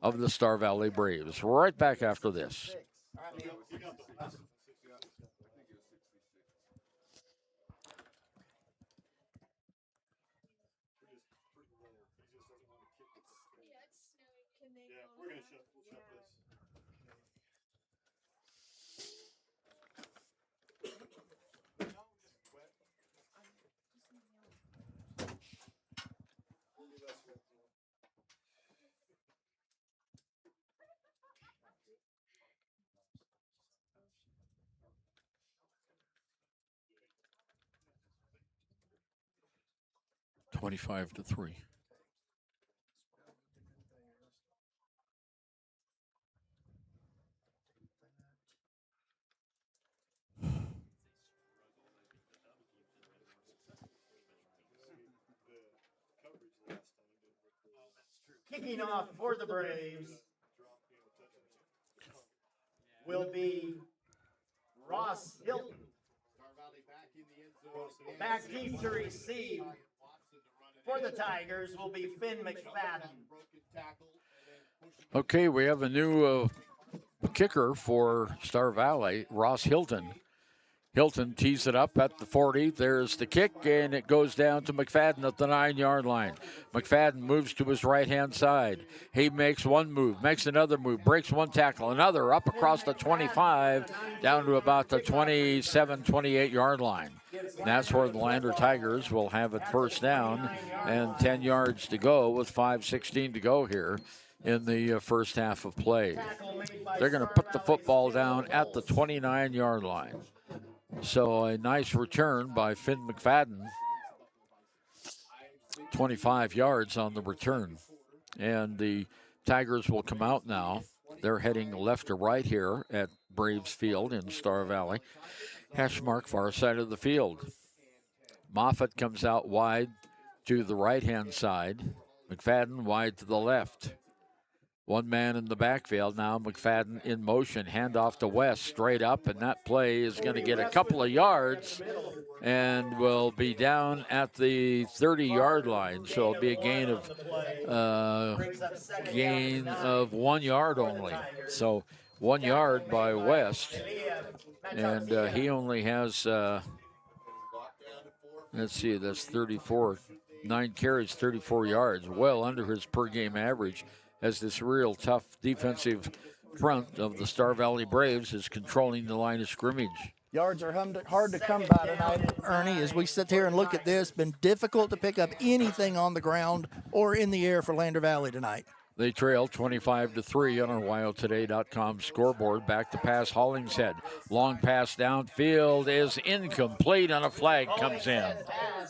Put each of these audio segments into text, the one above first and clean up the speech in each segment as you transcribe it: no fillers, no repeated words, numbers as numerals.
of the Star Valley Braves. Right back after this. $25-3. Kicking off for the Braves will be Ross Hilton. Back deep to receive for the Tigers will be Finn McFadden. Okay, we have a new kicker for Star Valley, Ross Hilton. Hilton tees it up at the 40. There's the kick, and it goes down to McFadden at the 9-yard line. McFadden moves to his right-hand side. He makes one move, makes another move, breaks one tackle, another up across the 25, down to about the 27, 28-yard line. And that's where the Lander Tigers will have it first down and 10 yards to go with 5:16 to go here in the first half of play. They're going to put the football down at the 29-yard line. So a nice return by Finn McFadden. 25 yards on the return. And the Tigers will come out now. They're heading left to right here at Braves Field in Star Valley. Hash mark far side of the field. Moffitt comes out wide to the right-hand side. McFadden wide to the left. One man in the backfield now. McFadden in motion. Handoff to West straight up, and that play is going to get a couple of yards and will be down at the 30-yard line. So it'll be a gain of 1 yard only. So 1 yard by West, and he only has let's see, that's 34, 9 carries, 34 yards, well under his per game average, as this real tough defensive front of the Star Valley Braves is controlling the line of scrimmage. Yards are hard to come by tonight, Ernie, as we sit here and look at this. Been difficult to pick up anything on the ground or in the air for Lander Valley tonight. They trail 25-3 on our WyoToday.com scoreboard. Back to pass, Hollingshead. Long pass downfield is incomplete, and a flag comes in.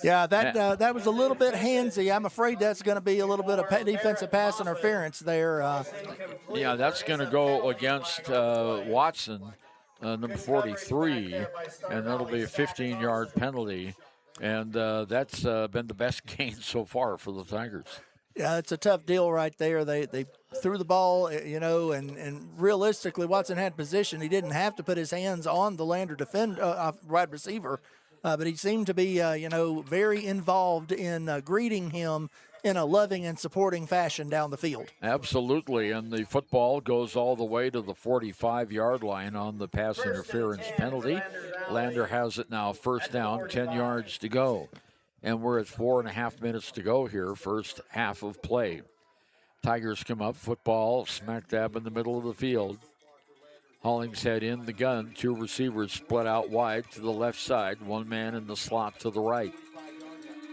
Yeah, that was a little bit handsy. I'm afraid that's going to be a little bit of defensive pass interference there. Yeah, that's going to go against Watson, number 43, and that'll be a 15-yard penalty. And that's been the best gain so far for the Tigers. Yeah, it's a tough deal right there. They threw the ball, and realistically, Watson had position. He didn't have to put his hands on the Lander wide receiver, but he seemed to be, very involved in greeting him in a loving and supporting fashion down the field. Absolutely, and the football goes all the way to the 45-yard line on the pass interference penalty. Lander has it now, first down, 10 yards to go. And we're at 4.5 minutes to go here, first half of play. Tigers come up, football smack dab in the middle of the field. Hollingshead in the gun, 2 receivers split out wide to the left side, 1 man in the slot to the right.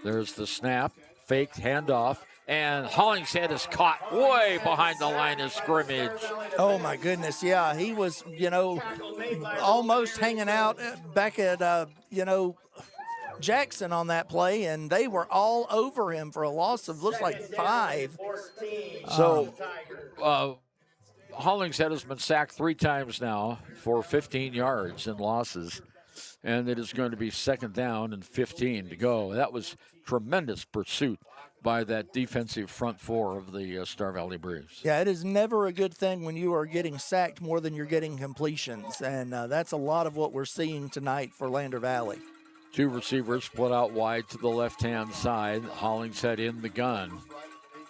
There's the snap, faked handoff, and Hollingshead is caught way behind the line of scrimmage. Oh, my goodness, yeah. He was, almost hanging out back at, Jackson on that play, and they were all over him for a loss of, looks like 5. So Hollingshead has been sacked 3 times now for 15 yards in losses, and it is going to be second down and 15 to go. That was tremendous pursuit by that defensive front 4 of the Star Valley Braves. Yeah, it is never a good thing when you are getting sacked more than you're getting completions, and that's a lot of what we're seeing tonight for Lander Valley. 2 receivers split out wide to the left-hand side. Hollingshead in the gun.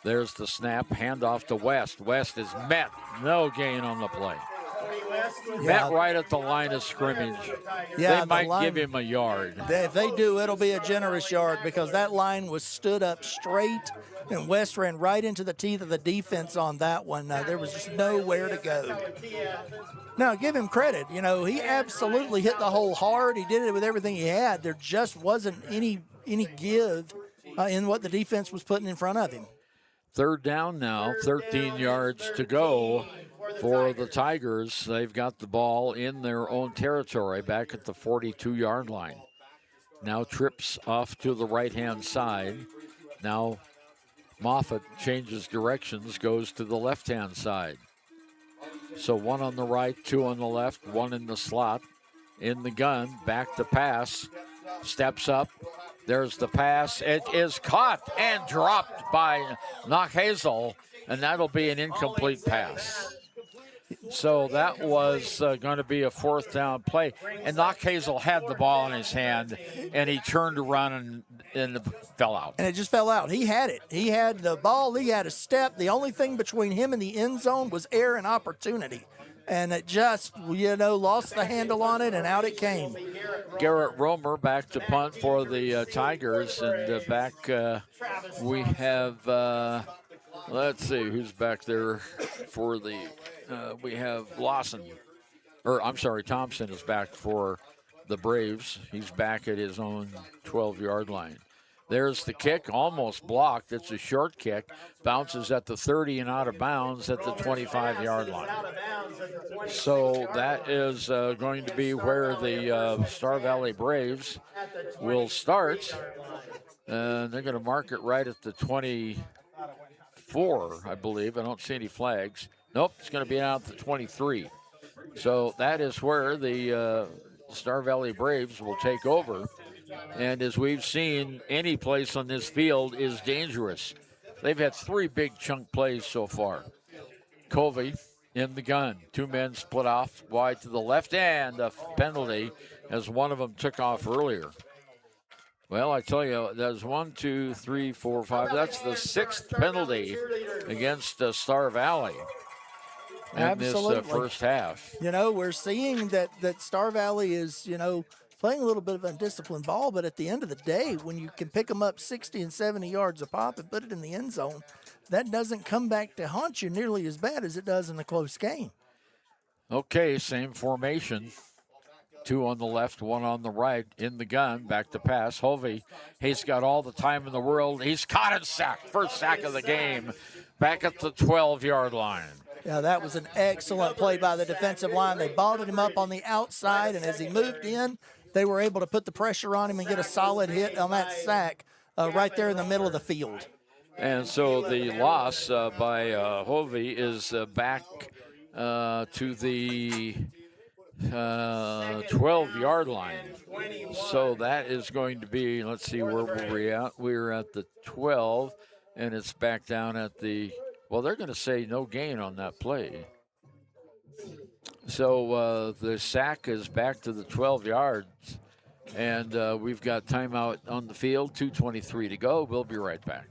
There's the snap, handoff to West. West is met. No gain on the play. Met right at the line of scrimmage. Yeah, they might line, give him a yard. If they do, it'll be a generous yard because that line was stood up straight, and West ran right into the teeth of the defense on that one. There was just nowhere to go. Now, give him credit. You know, he absolutely hit the hole hard. He did it with everything he had. There just wasn't any give in what the defense was putting in front of him. Third down now, 13 yards to go for the Tigers. They've got the ball in their own territory back at the 42-yard line. Now trips off to the right-hand side. Now Moffitt changes directions, goes to the left-hand side. So one on the right, two on the left, one in the slot. In the gun, back to pass, steps up. There's the pass. It is caught and dropped by Knockhazel, and that'll be an incomplete pass. So that was going to be a fourth down play. And Knockhazel had the ball in his hand, and he turned around and fell out. And it just fell out. He had it. He had the ball. He had a step. The only thing between him and the end zone was air and opportunity. And it just, lost the handle on it, and out it came. Garrett Romer back to punt for the Tigers. And back we have, let's see, who's back there for the, we have Thompson is back for the Braves. He's back at his own 12-yard line. There's the kick, almost blocked. It's a short kick. Bounces at the 30 and out of bounds at the 25-yard line. So that is going to be where the Star Valley Braves will start. They're going to mark it right at the 24, I believe. I don't see any flags. Nope, it's going to be out at the 23. So that is where the Star Valley Braves will take over. And as we've seen, any place on this field is dangerous. They've had three big chunk plays so far. Covey in the gun. Two men split off wide to the left, and a penalty as one of them took off earlier. Well, I tell you, there's 1, 2, 3, 4, 5. That's the sixth penalty against Star Valley in this first half. We're seeing that Star Valley is, playing a little bit of undisciplined ball, but at the end of the day, when you can pick them up 60 and 70 yards a pop and put it in the end zone, that doesn't come back to haunt you nearly as bad as it does in a close game. Okay, same formation. Two on the left, one on the right. In the gun, back to pass. Hovey, he's got all the time in the world. He's caught and sacked. First sack of the game, back at the 12-yard line. Yeah, that was an excellent play by the defensive line. They balled him up on the outside, and as he moved in, they were able to put the pressure on him and get a solid hit on that sack right there in the middle of the field. And so the loss by Hovey is back to the 12-yard line. So that is going to be, let's see, where were we at? We were at the 12, and it's back down at the, well, they're going to say no gain on that play. So the sack is back to the 12 yards, and we've got timeout on the field, 2:23 to go. We'll be right back.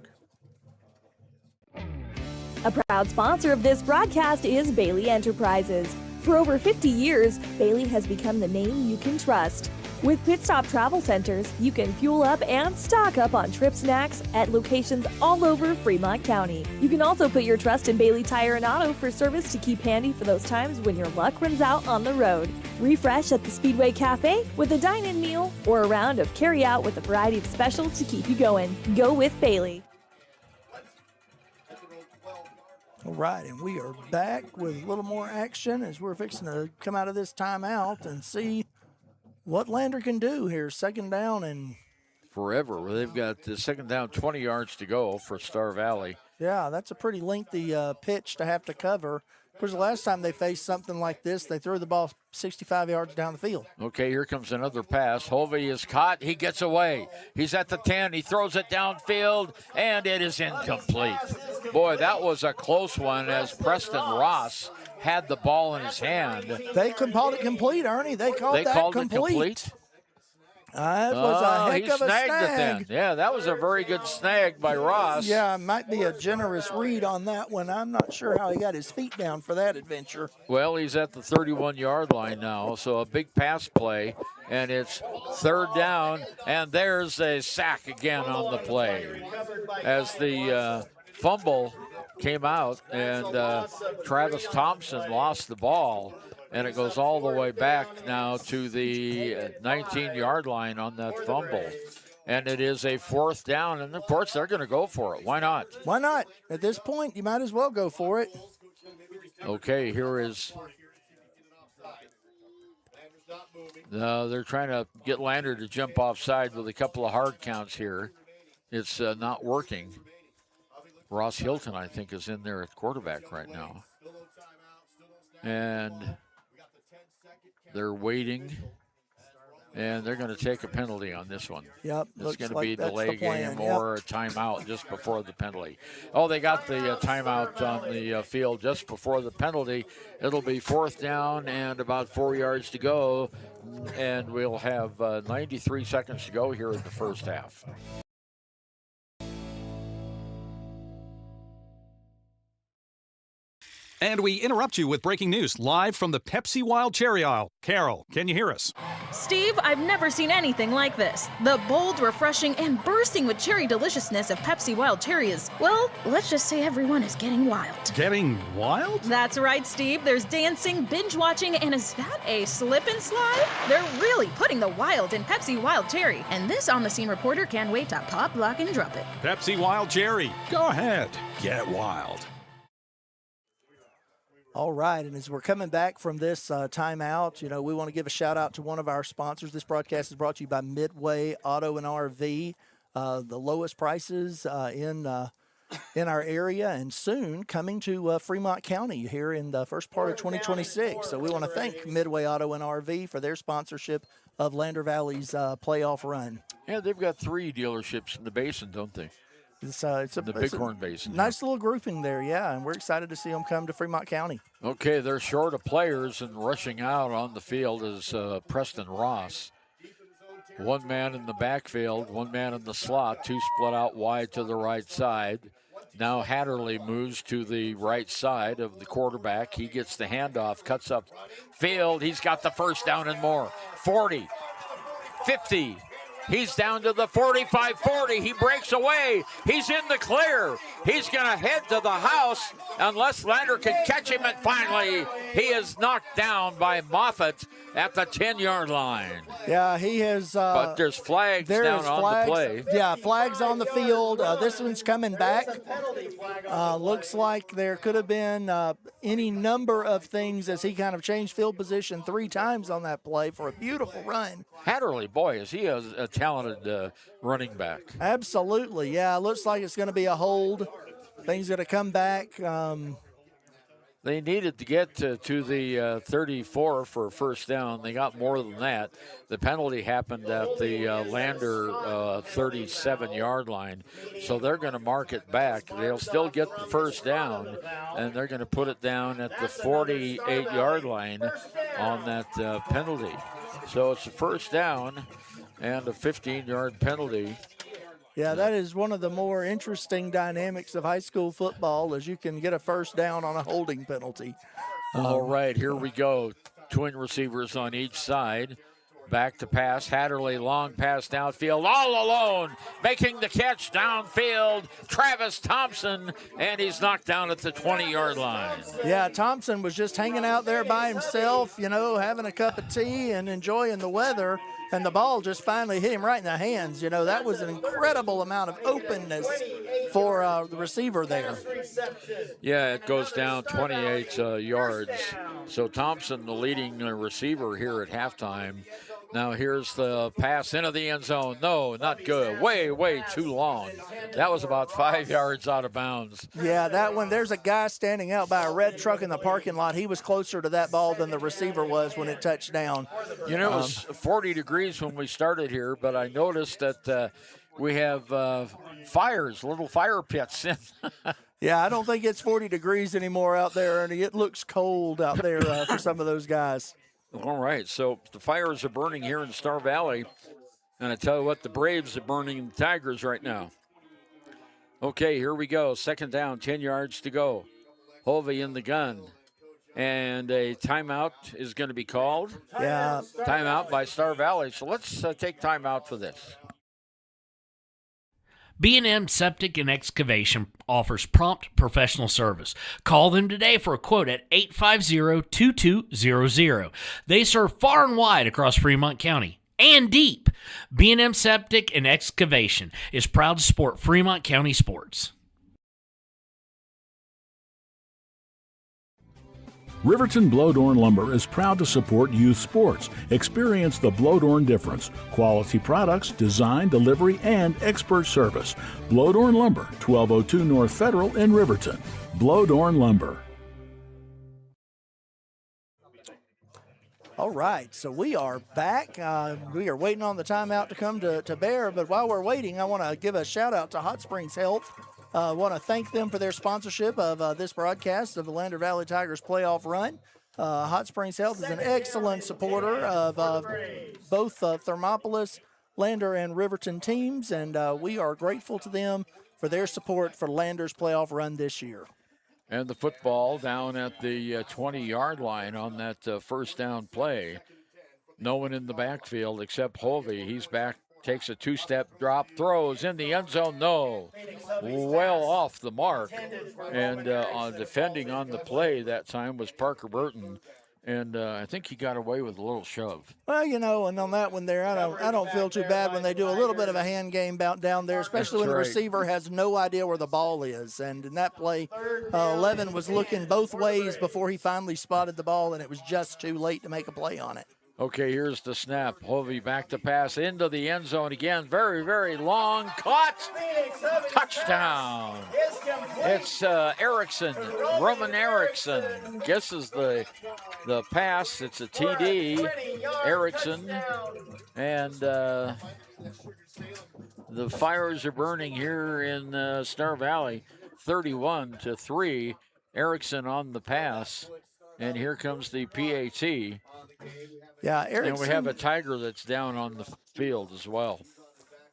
A proud sponsor of this broadcast is Bailey Enterprises. For over 50 years, Bailey has become the name you can trust. With Pit Stop Travel Centers, you can fuel up and stock up on trip snacks at locations all over Fremont County. You can also put your trust in Bailey Tire and Auto for service to keep handy for those times when your luck runs out on the road. Refresh at the Speedway Cafe with a dine-in meal or a round of carry-out with a variety of specials to keep you going. Go with Bailey. All right, and we are back with a little more action as we're fixing to come out of this timeout and see what Lander can do here. Second down and forever. They've got the second down, 20 yards to go for Star Valley. Yeah, that's a pretty lengthy pitch to have to cover. Of course, the last time they faced something like this, they threw the ball 65 yards down the field. Okay, here comes another pass. Hovey is caught. He gets away. He's at the 10. He throws it downfield, and it is incomplete. Boy, that was a close one as Preston Ross had the ball in his hand. They called it complete, Ernie. They called that complete. It was a heck he of a snagged it snag. then. Yeah, that was a very good snag by Ross. Yeah, might be a generous read on that one. I'm not sure how he got his feet down for that adventure. Well, he's at the 31-yard line now, so a big pass play, and it's third down, and there's a sack again on the play. As the fumble came out, and Travis Thompson lost the ball, and it goes all the way back now to the 19-yard line on that fumble. And it is a fourth down, and of course they're going to go for it. Why not? Why not? At this point, you might as well go for it. Okay, here is. They're trying to get Lander to jump offside with a couple of hard counts here. It's not working. Ross Hilton, I think, is in there at quarterback right now. And they're waiting. And they're going to take a penalty on this one. Yep. It's going to like be a that's delay the plan. game or a timeout just before the penalty. Oh, they got the timeout on the field just before the penalty. It'll be fourth down and about 4 yards to go. And we'll have 93 seconds to go here in the first half. And we interrupt you with breaking news live from the Pepsi Wild Cherry aisle. Carol, can you hear us? Steve, I've never seen anything like this. The bold, refreshing, and bursting with cherry deliciousness of Pepsi Wild Cherry is, well, let's just say everyone is getting wild. Getting wild? That's right, Steve. There's dancing, binge-watching, and is that a slip and slide? They're really putting the wild in Pepsi Wild Cherry, and this on-the-scene reporter can't wait to pop, lock, and drop it. Pepsi Wild Cherry. Go ahead. Get wild. All right, and as we're coming back from this timeout, we want to give a shout out to one of our sponsors. This broadcast is brought to you by Midway Auto and RV, the lowest prices in our area, and soon coming to Fremont County here in the first part of 2026. So we want to thank Midway Auto and RV for their sponsorship of Lander Valley's playoff run. Yeah, they've got 3 dealerships in the basin, don't they? It's the Bighorn Basin. Nice little grouping there, yeah, and we're excited to see them come to Fremont County. Okay, they're short of players, and rushing out on the field is Preston Ross. One man in the backfield, one man in the slot, 2 split out wide to the right side. Now Hatterley moves to the right side of the quarterback. He gets the handoff, cuts up field. He's got the first down and more. 40, 50. He's down to the 45-40. He breaks away. He's in the clear. He's going to head to the house unless Lander can catch him. And finally, he is knocked down by Moffitt at the 10-yard line. Yeah, he has. But there's flags down on the play. Yeah, flags on the field. This one's coming back. Looks like there could have been any number of things as he kind of changed field position 3 times on that play for a beautiful run. Hatterley, boy, is he a talented running back. Absolutely, yeah. Looks like it's going to be a hold. Things going to come back. They needed to get to the 34 for a first down. They got more than that. The penalty happened at the Lander 37-yard line, so they're going to mark it back. They'll still get the first down, and they're going to put it down at the 48-yard line on that penalty. So it's a first down and a 15-yard penalty. Yeah, that is one of the more interesting dynamics of high school football, is you can get a first down on a holding penalty. All right, here we go. Twin receivers on each side. Back to pass. Hatterley, long pass downfield, all alone, making the catch downfield. Travis Thompson, and he's knocked down at the 20-yard line. Yeah, Thompson was just hanging out there by himself, having a cup of tea and enjoying the weather, and the ball just finally hit him right in the hands. That was an incredible amount of openness for the receiver there. Yeah, it goes down 28 yards. So Thompson, the leading receiver here at halftime. Now here's the pass into the end zone. No, not good. Way too long. That was about 5 yards out of bounds. Yeah, that one, there's a guy standing out by a red truck in the parking lot. He was closer to that ball than the receiver was when it touched down. It was 40 degrees when we started here, but I noticed that we have little fire pits. Yeah, I don't think it's 40 degrees anymore out there, and it looks cold out there for some of those guys. All right, so the fires are burning here in Star Valley. And I tell you what, the Braves are burning the Tigers right now. Okay, here we go. Second down, 10 yards to go. Hovey in the gun. And a timeout is going to be called. Yeah. Timeout by Star Valley. So let's take timeout for this. B&M Septic and Excavation offers prompt professional service. Call them today for a quote at 850-2200. They serve far and wide across Fremont County and deep. B&M Septic and Excavation is proud to support Fremont County sports. Riverton Blodorn Lumber is proud to support youth sports. Experience the Blodorn difference. Quality products, design, delivery, and expert service. Blodorn Lumber, 1202 North Federal in Riverton. Blodorn Lumber. All right, so we are back. We are waiting on the timeout to come to bear, but while we're waiting, I want to give a shout out to Hot Springs Health. I want to thank them for their sponsorship of this broadcast of the Lander Valley Tigers playoff run. Hot Springs Health is an excellent supporter of both Thermopolis, Lander, and Riverton teams, and we are grateful to them for their support for Lander's playoff run this year. And the football down at the 20-yard line on that first down play. No one in the backfield except Hovey. He's back. Takes a two-step drop, throws in the end zone. No, well off the mark. And defending on the play that time was Parker Burton. And I think he got away with a little shove. Well, and on that one there, I don't feel too bad when they do a little bit of a hand game down there, especially when the receiver has no idea where the ball is. And in that play, Levin was looking both ways before he finally spotted the ball, and it was just too late to make a play on it. Okay, here's the snap. Hovey back to pass into the end zone again. Very, very long. Caught. Touchdown. It's Erickson. Roman Erickson guesses the pass. It's a TD. Erickson. And the fires are burning here in Star Valley. 31-3. Erickson on the pass. And here comes the PAT. Yeah, Erickson. And we have a Tiger that's down on the field as well.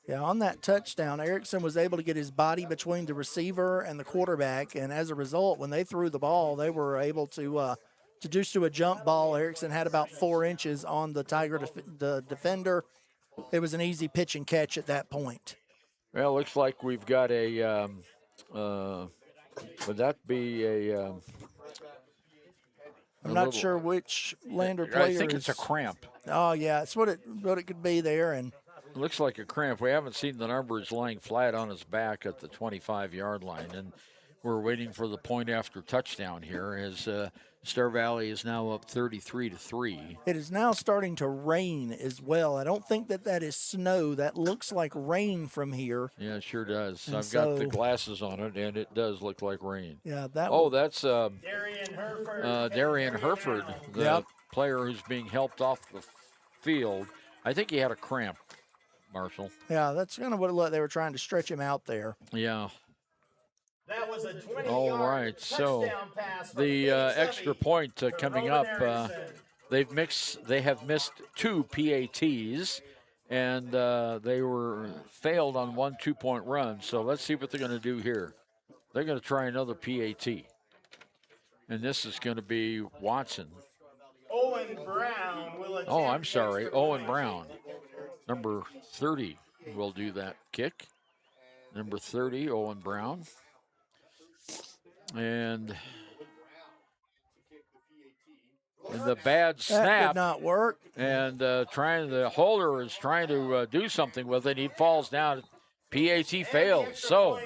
Yeah, on that touchdown, Erickson was able to get his body between the receiver and the quarterback, and as a result, when they threw the ball, they were able to just do a jump ball. Erickson had about 4 inches on the Tiger, the defender. It was an easy pitch and catch at that point. Well, it looks like we've got a would that be a I'm not sure which Lander player. I think it's a cramp. Oh yeah, it's what it could be there, and it looks like a cramp. We haven't seen the numbers lying flat on his back at the 25-yard line, and we're waiting for the point after touchdown here as Star Valley is now up 33-3. It is now starting to rain as well. I don't think that is snow. That looks like rain from here. Yeah, it sure does. And I've got the glasses on it, and it does look like rain. Yeah, that's Darian Herford, the player who's being helped off the field. I think he had a cramp, Marshall. Yeah, that's kind of what it looked. They were trying to stretch him out there. Yeah. That was a 20-yard all right, so the extra point coming up. They have missed 2 PATs, and they were failed on 1 2-point run. So let's see what they're going to do here. They're going to try another PAT, and this is going to be Watson. Owen Brown will attempt. Oh, I'm sorry, Owen Brown, number 30, will do that kick. Number 30, Owen Brown. And the bad snap that did not work. And the holder is trying to do something with it. He falls down. PAT fails. So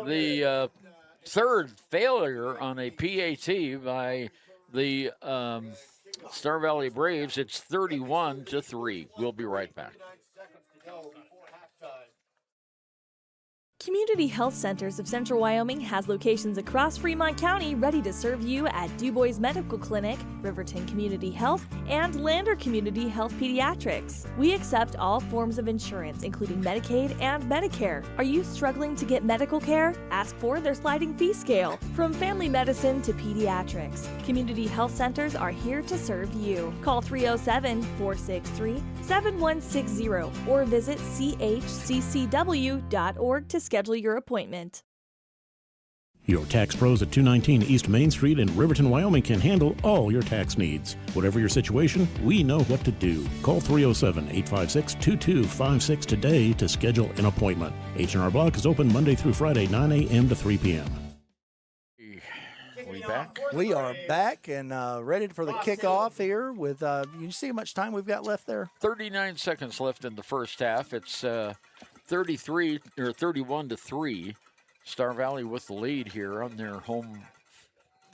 the third failure on a PAT by the Star Valley Braves. It's 31-3. We'll be right back. Community Health Centers of Central Wyoming has locations across Fremont County ready to serve you at DuBois Medical Clinic, Riverton Community Health, and Lander Community Health Pediatrics. We accept all forms of insurance, including Medicaid and Medicare. Are you struggling to get medical care? Ask for their sliding fee scale. From family medicine to pediatrics, Community Health Centers are here to serve you. Call 307-463-7160 or visit chccw.org to schedule your appointment. Your tax pros at 219 East Main Street in Riverton, Wyoming can handle all your tax needs. Whatever your situation, we know what to do. Call 307-856-2256 today to schedule an appointment. H&R Block is open Monday through Friday, 9 a.m. to 3 p.m. We back? We are back and ready for the kickoff here with, you see how much time we've got left there? 39 seconds left in the first half. It's 31-3. Star Valley with the lead here on their home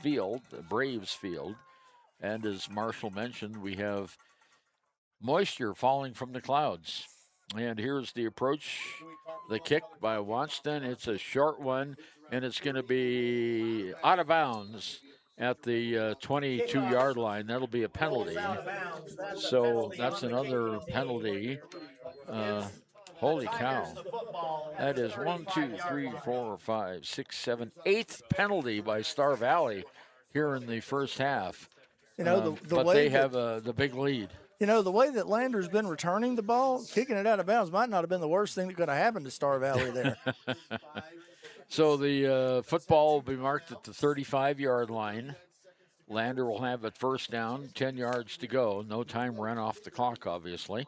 field, the Braves field. And as Marshall mentioned, we have moisture falling from the clouds. And here's the approach, the kick by Wanston. It's a short one, and it's going to be out of bounds at the 22-yard line. That'll be a penalty. So that's another penalty. Holy cow. That is 1, 2, 3, 4, 5, 6, 7, 8th penalty by Star Valley here in the first half. You know, but they have the big lead. You know, the way that Lander's been returning the ball, kicking it out of bounds might not have been the worst thing that could have happened to Star Valley there. So the football will be marked at the 35-yard line. Lander will have it first down, 10 yards to go. No time run off the clock, obviously.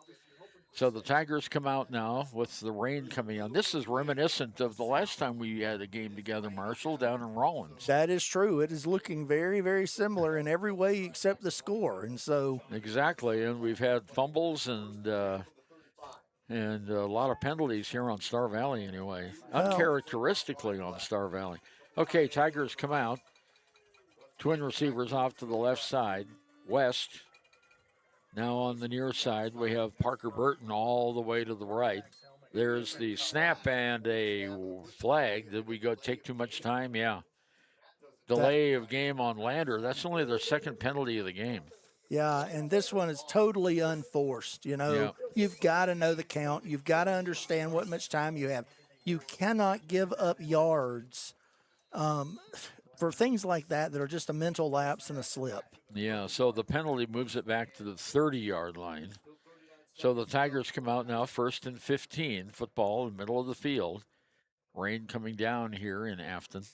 So the Tigers come out now with the rain coming on. This is reminiscent of the last time we had a game together, Marshall, down in Rollins. That is true. It is looking very, very similar in every way except the score. And so exactly, and we've had fumbles and a lot of penalties here on Star Valley anyway, uncharacteristically on Star Valley. Okay, Tigers come out. Twin receivers off to the left side. West. Now on the near side, we have Parker Burton all the way to the right. There's the snap and a flag. Did we go take too much time? Yeah. Delay of game on Lander. That's only their second penalty of the game. Yeah, and this one is totally unforced. You know, You've got to know the count. You've got to understand what much time you have. You cannot give up yards for things like that are just a mental lapse and a slip. Yeah, so the penalty moves it back to the 30-yard line. So the Tigers come out now, 1st and 15. Football in the middle of the field. Rain coming down here in Afton.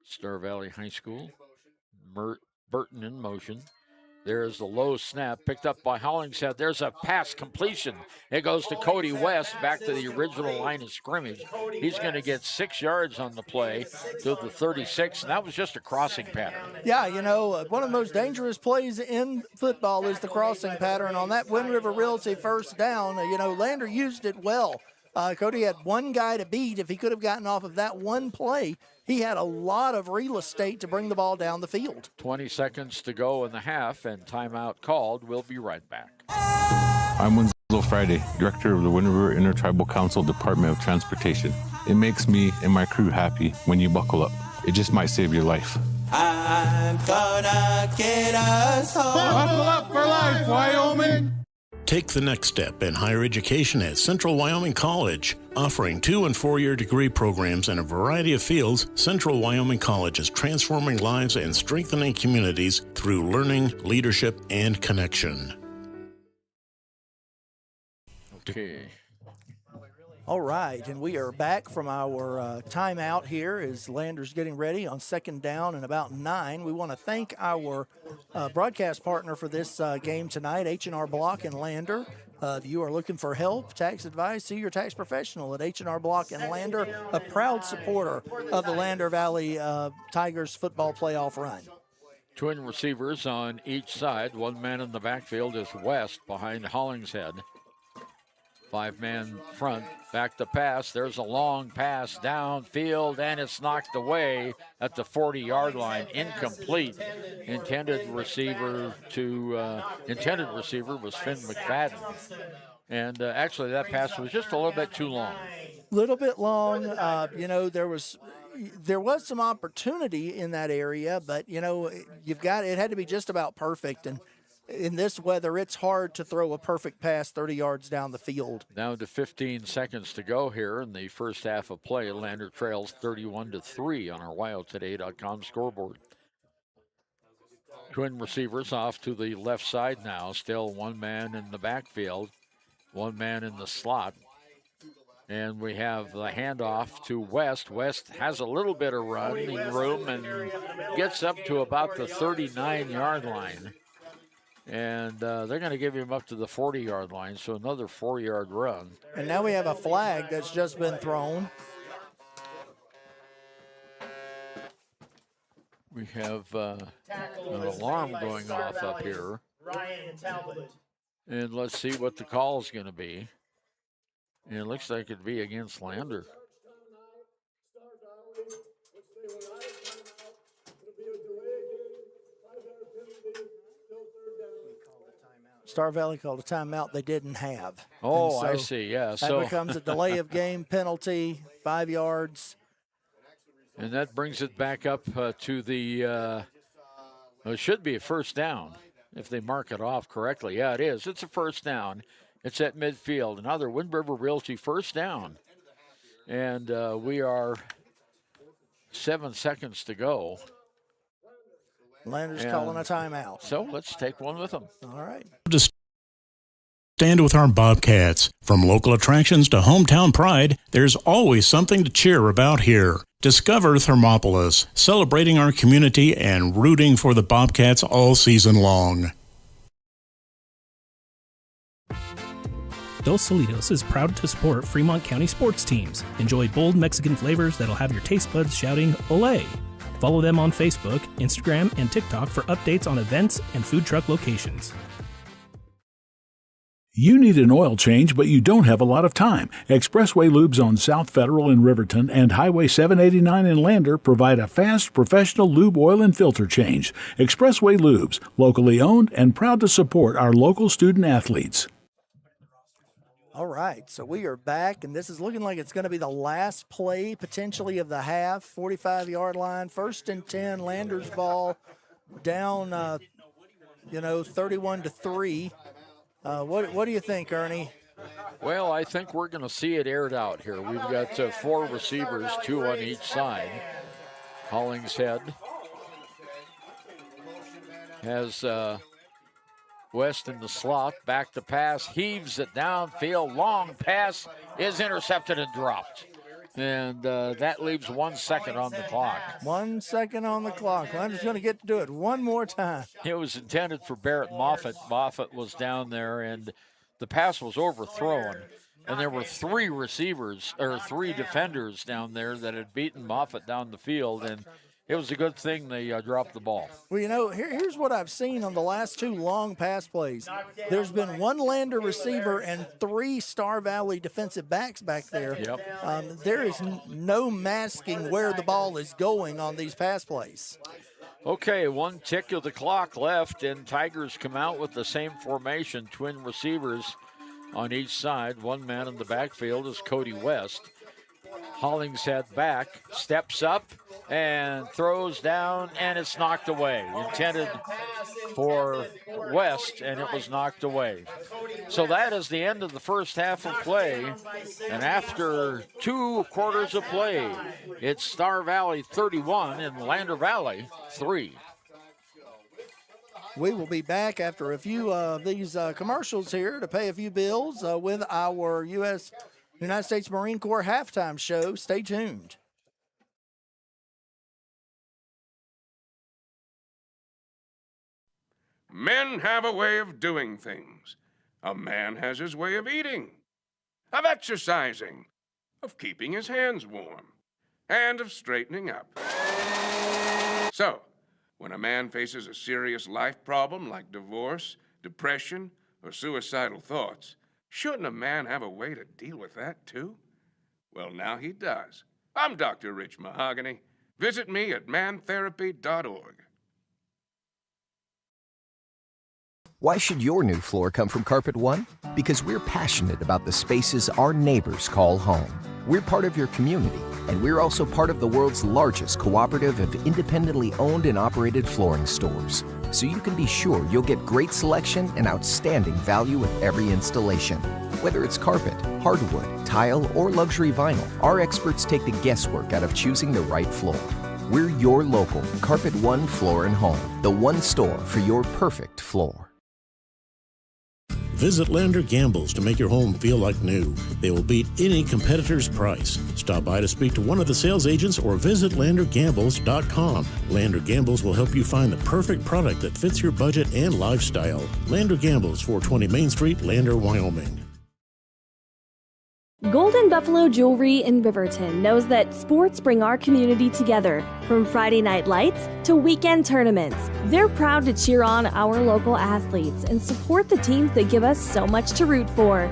Star Valley High School. Burton in motion. There's the low snap picked up by Hollingshead. There's a pass completion. It goes to Cody West back to the original line of scrimmage. He's going to get 6 yards on the play to the 36, and that was just a crossing pattern. Yeah, you know, one of the most dangerous plays in football is the crossing pattern. On that Wind River Realty first down, you know, Lander used it well. Cody had one guy to beat. If he could have gotten off of that one play, he had a lot of real estate to bring the ball down the field. 20 seconds to go in the half, and timeout called. We'll be right back. I'm Winslow Friday, Director of the Wind River Intertribal Council Department of Transportation. It makes me and my crew happy when you buckle up. It just might save your life. I'm gonna get us home. Buckle up for life, Wyoming! Take the next step in higher education at Central Wyoming College. Offering 2- and 4-year degree programs in a variety of fields, Central Wyoming College is transforming lives and strengthening communities through learning, leadership, and connection. Okay. All right, and we are back from our timeout here as Lander's getting ready on 2nd down and about 9. We want to thank our broadcast partner for this game tonight, H&R Block and Lander. If you are looking for help, tax advice, see your tax professional at H&R Block and Lander, a proud supporter of the Lander Valley Tigers football playoff run. Twin receivers on each side. One man in the backfield is West behind Hollingshead. 5-man front, back to pass. There's a long pass downfield, and it's knocked away at the 40-yard line. Incomplete. Intended receiver was Finn McFadden. And actually, that pass was just a little bit too long. Little bit long. There was some opportunity in that area, but it had to be just about perfect. And in this weather, it's hard to throw a perfect pass 30 yards down the field. Down to 15 seconds to go here in the first half of play. Lander trails 31-3 on our WildToday.com scoreboard. Twin receivers off to the left side now. Still one man in the backfield, one man in the slot. And we have the handoff to West. West has a little bit of running room and gets up to about the 39-yard line. And they're going to give him up to the 40-yard line, so another 4-yard run. And now we have a flag that's just been thrown. We have an alarm going off up here. Ryan Talbot. And let's see what the call is going to be. And it looks like it'd be against Lander. Star Valley called a timeout they didn't have. Oh, I see, yeah. That becomes a delay of game penalty, 5 yards. And that brings it back up to the, it should be a first down if they mark it off correctly. Yeah, it is. It's a first down. It's at midfield. Another Wind River Realty first down. And we are 7 seconds to go. Lander's calling a timeout. So let's take one with them. All right. To stand with our Bobcats. From local attractions to hometown pride, there's always something to cheer about here. Discover Thermopolis, celebrating our community and rooting for the Bobcats all season long. Dos Solitos is proud to support Fremont County sports teams. Enjoy bold Mexican flavors that'll have your taste buds shouting, "Olé!" Follow them on Facebook, Instagram, and TikTok for updates on events and food truck locations. You need an oil change, but you don't have a lot of time. Expressway Lubes on South Federal in Riverton and Highway 789 in Lander provide a fast, professional lube, oil, and filter change. Expressway Lubes, locally owned and proud to support our local student athletes. All right, so we are back, and this is looking like it's going to be the last play potentially of the half. 45-yard line, 1st and 10, Lander's ball down, 31-3. What do you think, Ernie? Well, I think we're going to see it aired out here. We've got 4 receivers, 2 on each side. Hollingshead has West in the slot, back to pass, heaves it downfield, long pass is intercepted and dropped. And that leaves 1 second on the clock. 1 second on the clock. Lander's going to get to do it one more time. It was intended for Barrett Moffitt. Moffitt was down there, and the pass was overthrown. And there were 3 defenders down there that had beaten Moffitt down the field, and it was a good thing they dropped the ball. Well, here's what I've seen on the last 2 long pass plays. There's been 1 Lander receiver and 3 Star Valley defensive backs back there. Yep. There is no masking where the ball is going on these pass plays. Okay, 1 tick of the clock left, and Tigers come out with the same formation, twin receivers on each side. 1 man in the backfield is Cody West. Hollingshead back, steps up, and throws down, and it's knocked away. Intended for West, and it was knocked away. So that is the end of the first half of play. And after 2 quarters of play, it's Star Valley 31 and Lander Valley 3. We will be back after a few of these commercials here to pay a few bills with our United States Marine Corps halftime show. Stay tuned. Men have a way of doing things. A man has his way of eating, of exercising, of keeping his hands warm, and of straightening up. So, when a man faces a serious life problem like divorce, depression, or suicidal thoughts, shouldn't a man have a way to deal with that, too? Well, now he does. I'm Dr. Rich Mahogany. Visit me at mantherapy.org. Why should your new floor come from Carpet One? Because we're passionate about the spaces our neighbors call home. We're part of your community, and we're also part of the world's largest cooperative of independently owned and operated flooring stores. So you can be sure you'll get great selection and outstanding value with every installation. Whether it's carpet, hardwood, tile, or luxury vinyl, our experts take the guesswork out of choosing the right floor. We're your local Carpet One Floor and Home, the one store for your perfect floor. Visit Lander Gambles to make your home feel like new. They will beat any competitor's price. Stop by to speak to one of the sales agents or visit LanderGambles.com. Lander Gambles will help you find the perfect product that fits your budget and lifestyle. Lander Gambles, 420 Main Street, Lander, Wyoming. Golden Buffalo Jewelry in Riverton knows that sports bring our community together. From Friday night lights to weekend tournaments, they're proud to cheer on our local athletes and support the teams that give us so much to root for.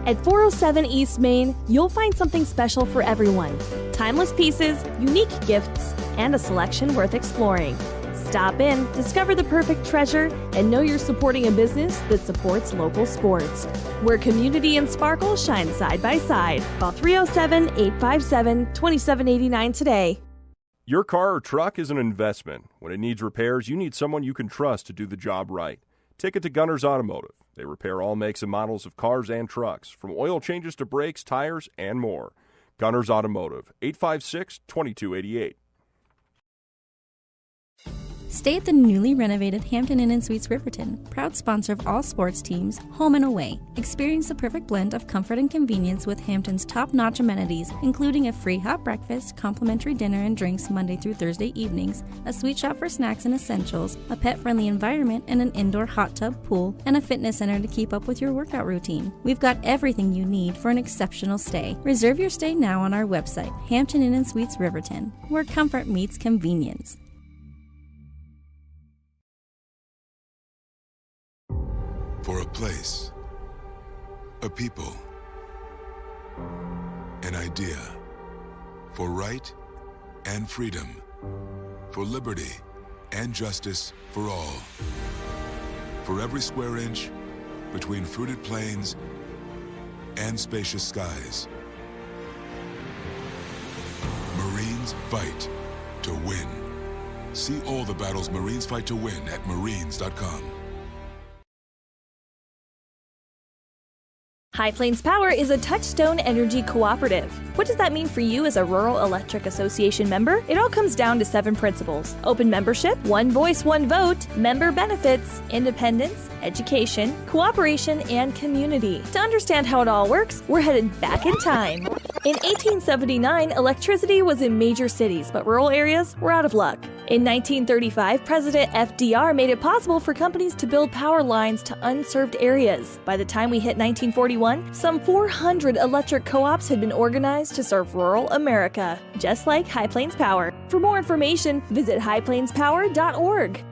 At 407 East Main, you'll find something special for everyone. Timeless pieces, unique gifts, and a selection worth exploring. Stop in, discover the perfect treasure, and know you're supporting a business that supports local sports. Where community and sparkle shine side by side. Call 307-857-2789 today. Your car or truck is an investment. When it needs repairs, you need someone you can trust to do the job right. Take it to Gunners Automotive. They repair all makes and models of cars and trucks, from oil changes to brakes, tires, and more. Gunners Automotive, 856-2288. Stay at the newly renovated Hampton Inn & Suites Riverton, proud sponsor of all sports teams, home and away. Experience the perfect blend of comfort and convenience with Hampton's top-notch amenities, including a free hot breakfast, complimentary dinner and drinks Monday through Thursday evenings, a sweet shop for snacks and essentials, a pet-friendly environment and an indoor hot tub pool, and a fitness center to keep up with your workout routine. We've got everything you need for an exceptional stay. Reserve your stay now on our website, Hampton Inn & Suites Riverton, where comfort meets convenience. For a place, a people, an idea, for right and freedom, for liberty and justice for all. For every square inch between fruited plains and spacious skies. Marines fight to win. See all the battles Marines fight to win at Marines.com. High Plains Power is a Touchstone Energy cooperative. What does that mean for you as a Rural Electric Association member? It all comes down to 7 principles: open membership, one voice, one vote, member benefits, independence, education, cooperation, and community. To understand how it all works, we're headed back in time. In 1879, electricity was in major cities, but rural areas were out of luck. In 1935, President FDR made it possible for companies to build power lines to unserved areas. By the time we hit 1941, some 400 electric co-ops had been organized to serve rural America, just like High Plains Power. For more information, visit highplainspower.org.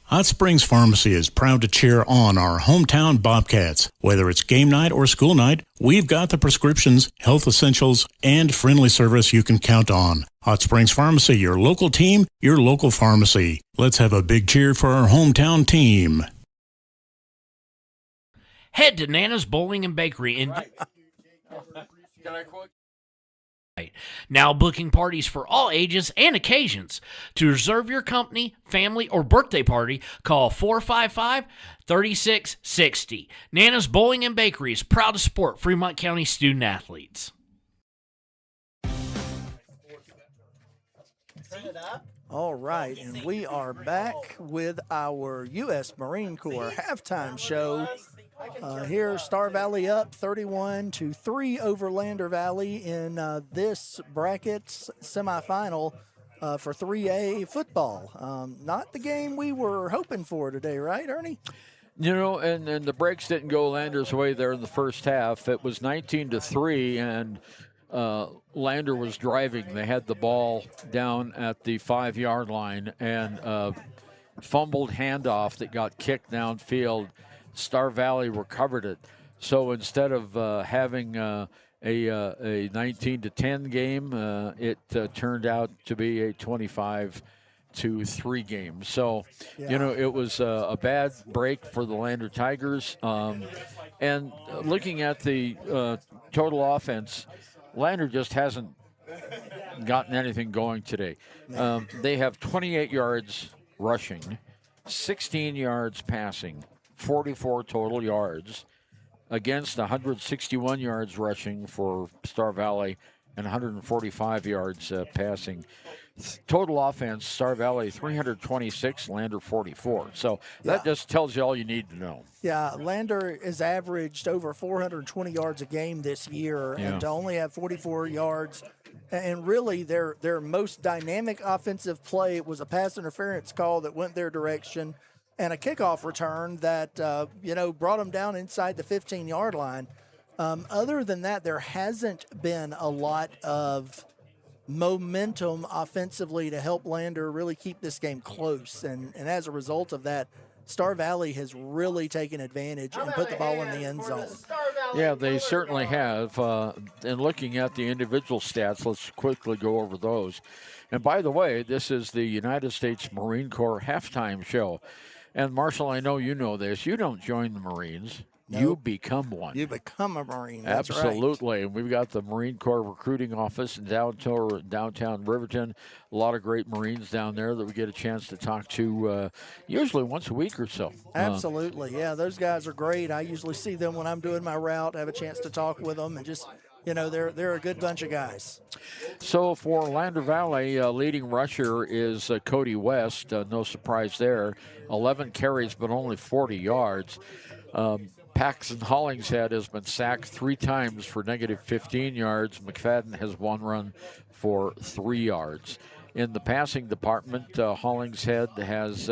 Hot Springs Pharmacy is proud to cheer on our hometown Bobcats. Whether it's game night or school night, we've got the prescriptions, health essentials, and friendly service you can count on. Hot Springs Pharmacy, your local team, your local pharmacy. Let's have a big cheer for our hometown team. Head to Nana's Bowling and Bakery in... Can I quote? Now booking parties for all ages and occasions. To reserve your company, family, or birthday party, call 455-3660. Nana's Bowling and Bakery is proud to support Fremont County student athletes. All right, and we are back with our U.S. Marine Corps halftime show. Here, Star Valley up 31-3 over Lander Valley in this bracket semifinal for 3A football. Not the game we were hoping for today, right, Ernie? You know, and the breaks didn't go Lander's way there in the first half. It was 19-3, and Lander was driving. They had the ball down at the 5-yard line, and fumbled handoff that got kicked downfield. Star Valley recovered it. So instead of having a 19-10 game, it turned out to be a 25-10 to 3 games. So, Yeah. you know, it was a bad break for the Lander Tigers. And looking at the total offense, Lander just hasn't gotten anything going today. They have 28 yards rushing, 16 yards passing, 44 total yards against 161 yards rushing for Star Valley and 145 yards passing. Total offense, Star Valley 326, Lander 44. So that just tells you all you need to know. Yeah, Lander has averaged over 420 yards a game this year, and to only have 44 yards. And really, their most dynamic offensive play was a pass interference call that went their direction, and a kickoff return that brought them down inside the 15-yard line. Other than that, there hasn't been a lot of momentum offensively to help Lander really keep this game close. And as a result of that, Star Valley has really taken advantage and put the ball in the end zone. Yeah, they certainly have. And looking at the individual stats, let's quickly go over those. And by the way, this is the United States Marine Corps halftime show. And Marshall, I know you know this. You don't join the Marines. Nope. You become one. You become a Marine. That's Absolutely. And we've got the Marine Corps recruiting office in downtown Riverton. A lot of great Marines down there that we get a chance to talk to usually once a week or so. Absolutely. Yeah, those guys are great. I usually see them when I'm doing my route, have a chance to talk with them, and just, they're a good bunch of guys. So for Lander Valley, leading rusher is Cody West. No surprise there. 11 carries, but only 40 yards. Paxton Hollingshead has been sacked 3 times for negative 15 yards. McFadden has 1 run for 3 yards. In the passing department, Hollingshead has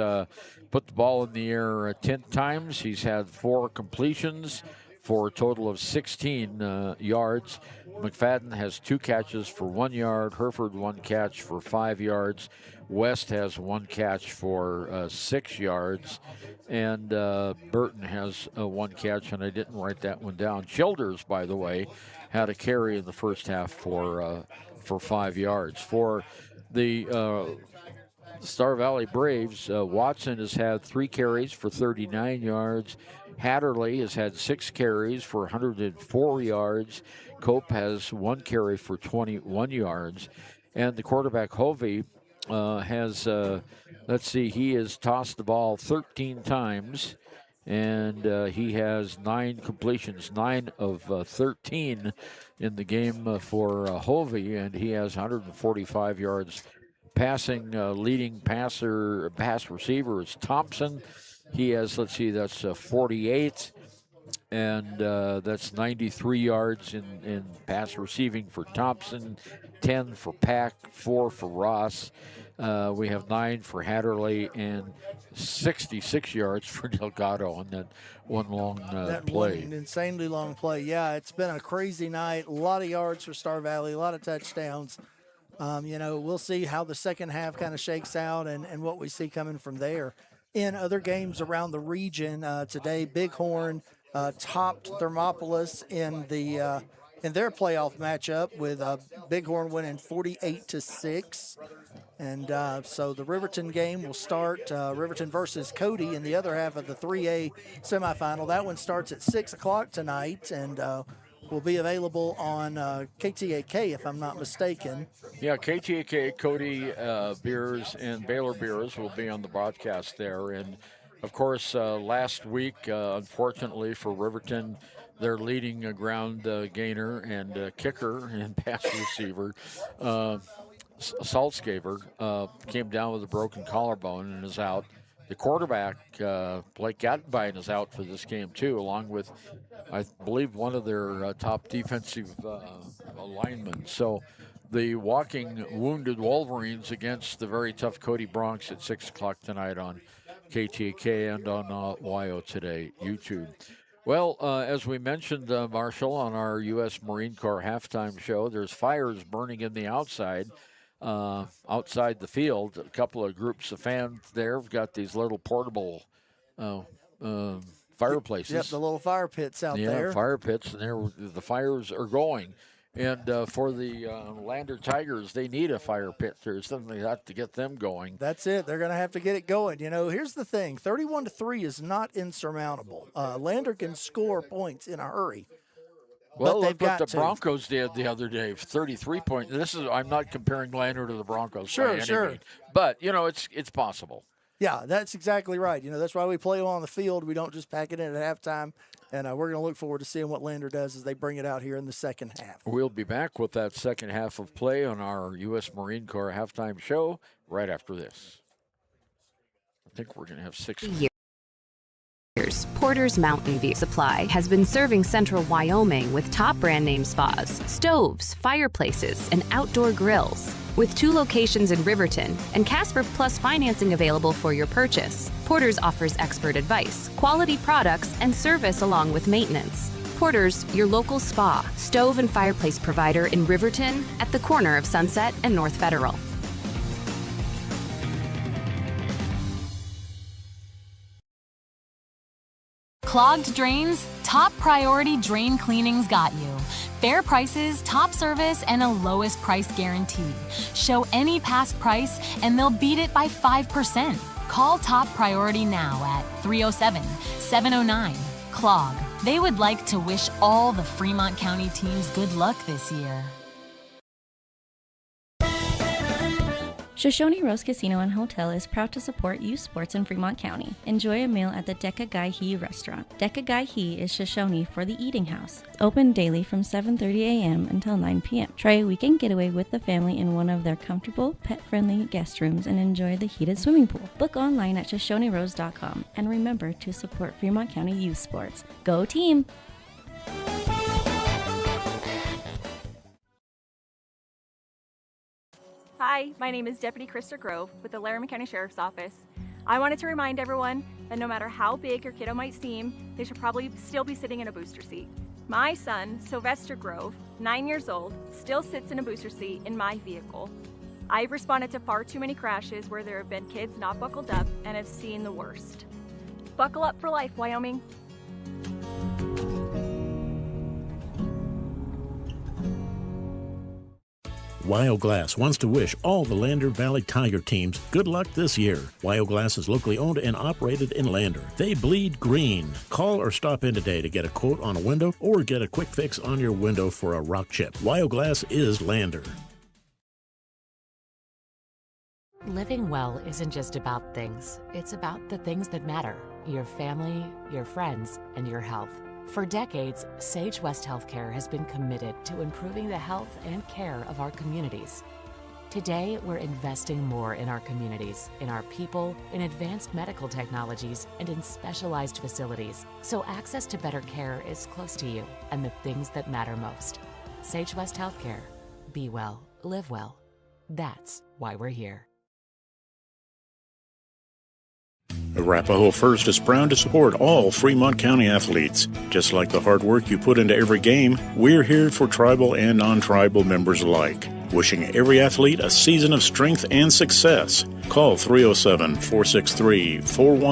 put the ball in the air 10 times. He's had 4 completions for a total of 16 yards. McFadden has 2 catches for 1 yard. Hereford 1 catch for 5 yards. West has 1 catch for 6 yards. And Burton has 1 catch, and I didn't write that one down. Childers, by the way, had a carry in the first half for 5 yards. For the Star Valley Braves, Watson has had 3 carries for 39 yards. Hatterley has had 6 carries for 104 yards. Cope has 1 carry for 21 yards. And the quarterback, Hovey, has, he has tossed the ball 13 times, and he has 9 completions, 9 of 13 in the game for Hovey, and he has 145 yards passing. Leading pass receiver is Thompson. He has, that's 48, and that's 93 yards in pass receiving for Thompson, 10 for Pack, 4 for Ross. We have 9 for Hatterley and 66 yards for Delgado on that one long play. One insanely long play. Yeah, it's been a crazy night. A lot of yards for Star Valley, a lot of touchdowns. We'll see how the second half kind of shakes out and what we see coming from there. In other games around the region today, Bighorn topped Thermopolis in their playoff matchup with Bighorn winning 48-6. And so the Riverton game will start, Riverton versus Cody in the other half of the 3A semifinal. That one starts at 6 o'clock tonight and will be available on KTAK, if I'm not mistaken. Yeah, KTAK, Cody Beers, and Baylor Beers will be on the broadcast there. And, of course, last week, unfortunately for Riverton, their leading ground gainer and kicker and pass receiver, Saltzgaver, came down with a broken collarbone and is out. The quarterback, Blake Gattenbein, is out for this game, too, along with, I believe, one of their top defensive linemen. So the walking wounded Wolverines against the very tough Cody Bronx at 6 o'clock tonight on KTK and on WYO Today YouTube. Well, as we mentioned, Marshall, on our U.S. Marine Corps halftime show, there's fires burning in the outside the field. A couple of groups of fans there have got these little portable fireplaces. Yep, the little fire pits out there. Yeah, fire pits, and the fires are going. And for the Lander Tigers, they need a fire pit. There's something they have to get them going. That's it. They're going to have to get it going. You know, here's the thing. 31-3 is not insurmountable. Lander can score points in a hurry. Well, they've look what got the to. Broncos did the other day, 33 points. I'm not comparing Lander to the Broncos. Sure, by any sure. means. But, you know, it's possible. Yeah, that's exactly right. You know, that's why we play on the field. We don't just pack it in at halftime. And we're going to look forward to seeing what Lander does as they bring it out here in the second half. We'll be back with that second half of play on our U.S. Marine Corps halftime show right after this. I think we're going to have 6 years. Porter's Mountain View Supply has been serving central Wyoming with top brand name spas, stoves, fireplaces, and outdoor grills. With 2 locations in Riverton and Casper Plus financing available for your purchase, Porter's offers expert advice, quality products, and service along with maintenance. Porter's, your local spa, stove, and fireplace provider in Riverton at the corner of Sunset and North Federal. Clogged drains? Top Priority Drain Cleaning's got you. Fair prices, top service, and a lowest price guarantee. Show any past price, and they'll beat it by 5%. Call Top Priority now at 307-709-CLOG. They would like to wish all the Fremont County teams good luck this year. Shoshone Rose Casino and Hotel is proud to support youth sports in Fremont County. Enjoy a meal at the Deca Gai He restaurant. Deca Gai He is Shoshone for the eating house. Open daily from 7:30 a.m. until 9 p.m. Try a weekend getaway with the family in one of their comfortable, pet-friendly guest rooms and enjoy the heated swimming pool. Book online at ShoshoneRose.com and remember to support Fremont County youth sports. Go team! Hi, my name is Deputy Krista Grove with the Laramie County Sheriff's Office. I wanted to remind everyone that no matter how big your kiddo might seem, they should probably still be sitting in a booster seat. My son, Sylvester Grove, 9 years old, still sits in a booster seat in my vehicle. I've responded to far too many crashes where there have been kids not buckled up and have seen the worst. Buckle up for life, Wyoming. Wyoglass wants to wish all the Lander Valley Tiger teams good luck this year. Wyoglass is locally owned and operated in Lander. They bleed green. Call or stop in today to get a quote on a window or get a quick fix on your window for a rock chip. Wyoglass is Lander. Living well isn't just about things. It's about the things that matter. Your family, your friends, and your health. For decades, Sage West Healthcare has been committed to improving the health and care of our communities. Today, we're investing more in our communities, in our people, in advanced medical technologies, and in specialized facilities, so access to better care is close to you and the things that matter most. Sage West Healthcare. Be well, live well. That's why we're here. Arapahoe First is proud to support all Fremont County athletes. Just like the hard work you put into every game, we're here for tribal and non-tribal members alike. Wishing every athlete a season of strength and success. Call 307-463-41